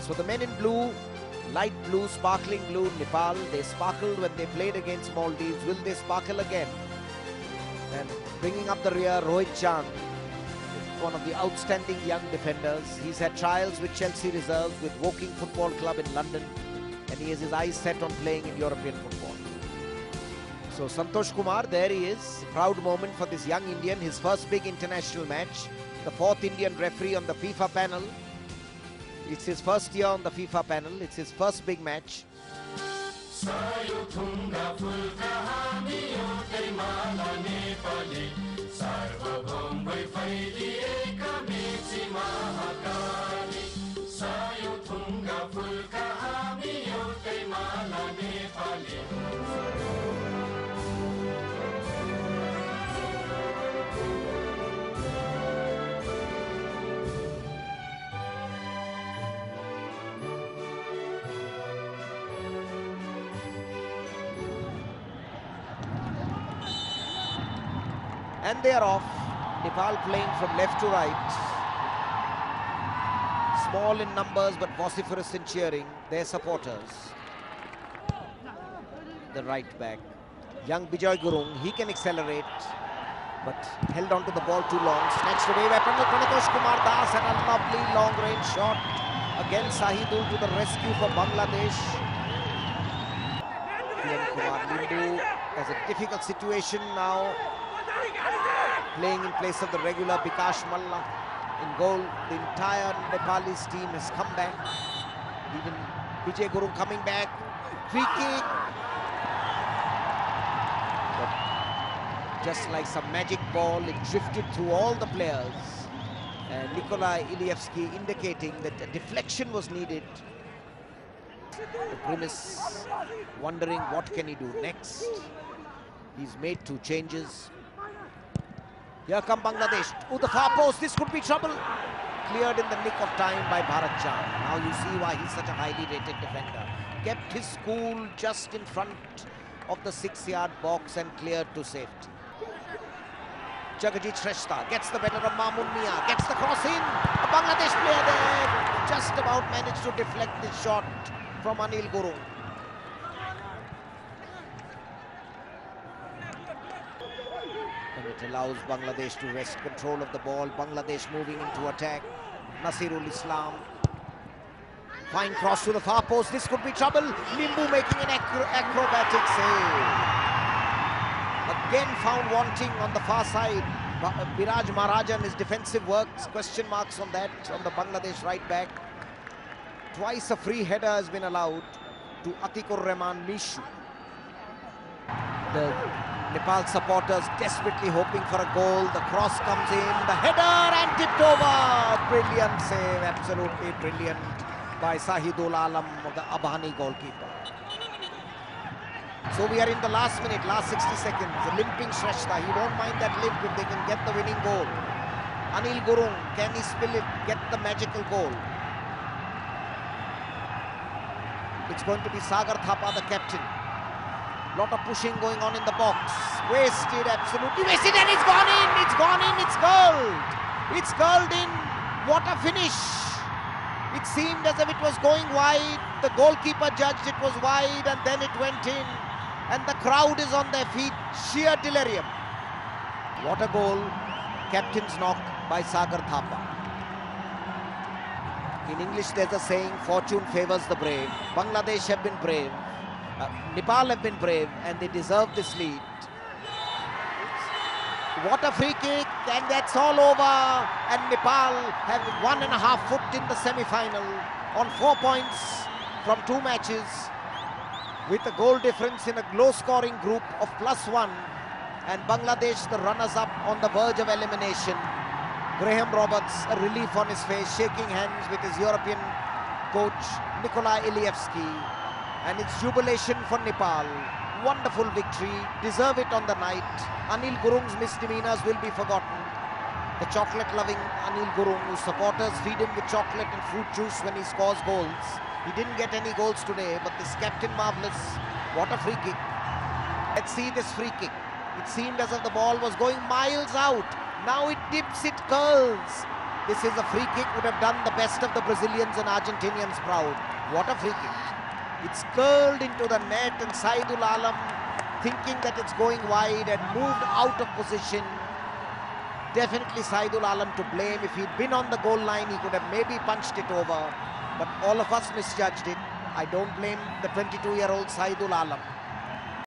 So the men in blue, light blue, sparkling blue, Nepal, they sparkled when they played against Maldives. Will they sparkle again? And bringing up the rear, Rohit Chand, one of the outstanding young defenders. He's had trials with Chelsea reserves, with Woking Football Club in London, and he has his eyes set on playing in European football. So Santosh Kumar, there he is. Proud moment for this young Indian, his first big international match. The fourth Indian referee on the FIFA panel. It's his first year on the FIFA panel. It's his first big match. And they are off. Nepal playing from left to right. Small in numbers but vociferous in cheering. Their supporters. The right back. Young Bijoy Gurung, he can accelerate, but held on to the ball too long. Snatched away by Pranatosh Kumar Das, and a lovely long-range shot. Again Sahidul to the rescue for Bangladesh. Kumar Limbu has a difficult situation now, playing in place of the regular Bikash Malla. In goal, the entire Nepalese team has come back. Even Bijay Gurung coming back. Free kick. But just like some magic ball, it drifted through all the players. Nikolai Ilievsky indicating that a deflection was needed. The Grimace wondering what can he do next. He's made 2 changes. Here come Bangladesh. The far post. This could be trouble. Cleared in the nick of time by Bharat Chand. Now you see why he's such a highly rated defender. Kept his cool just in front of the 6-yard box and cleared to safety. Jagajit Shrestha gets the better of Mamun Mia. Gets the cross in. A Bangladesh player there. Just about managed to deflect this shot from Anil Gurung. And it allows Bangladesh to wrest control of the ball. Bangladesh moving into attack. Nasirul Islam. Fine cross to the far post. This could be trouble. Limbu making an acrobatic save. Again found wanting on the far side. Biraj Maharajan, his defensive works. Question marks on that, on the Bangladesh right back. Twice a free header has been allowed to Atikur Rahman Mishu. The Nepal supporters desperately hoping for a goal. The cross comes in, the header and tipped over. Brilliant save, absolutely brilliant by Sahidul Alam, the Abhani goalkeeper. So we are in the last minute, last 60 seconds. Limping Shrestha, he won't mind that limp if they can get the winning goal. Anil Gurung, can he spill it, get the magical goal? It's going to be Sagar Thapa, the captain. Lot of pushing going on in the box. Wasted, absolutely wasted, and it's gone in, it's gone in, it's curled. It's curled in. What a finish. It seemed as if it was going wide. The goalkeeper judged it was wide, and then it went in. And the crowd is on their feet. Sheer delirium. What a goal. Captain's knock by Sagar Thapa. In English there's a saying, fortune favors the brave. Bangladesh have been brave. Nepal have been brave, and they deserve this lead. What a free kick, and that's all over. And Nepal have 1.5 foot in the semi-final on 4 points from 2 matches, with a goal difference in a low-scoring group of +1. And Bangladesh, the runners-up, on the verge of elimination. Graham Roberts, a relief on his face, shaking hands with his European coach Nikolai Ilievsky. And it's jubilation for Nepal. Wonderful victory, deserve it on the night. Anil Gurung's misdemeanors will be forgotten. The chocolate-loving Anil Gurung, whose supporters feed him with chocolate and fruit juice when he scores goals. He didn't get any goals today, but this captain marvellous. What a free kick. Let's see this free kick. It seemed as if the ball was going miles out. Now it dips, it curls. This is a free kick, would have done the best of the Brazilians and Argentinians proud. What a free kick. It's curled into the net and Saidul Alam, thinking that it's going wide and moved out of position. Definitely Saidul Alam to blame. If he'd been on the goal line, he could have maybe punched it over. But all of us misjudged it. I don't blame the 22-year-old Saidul Alam.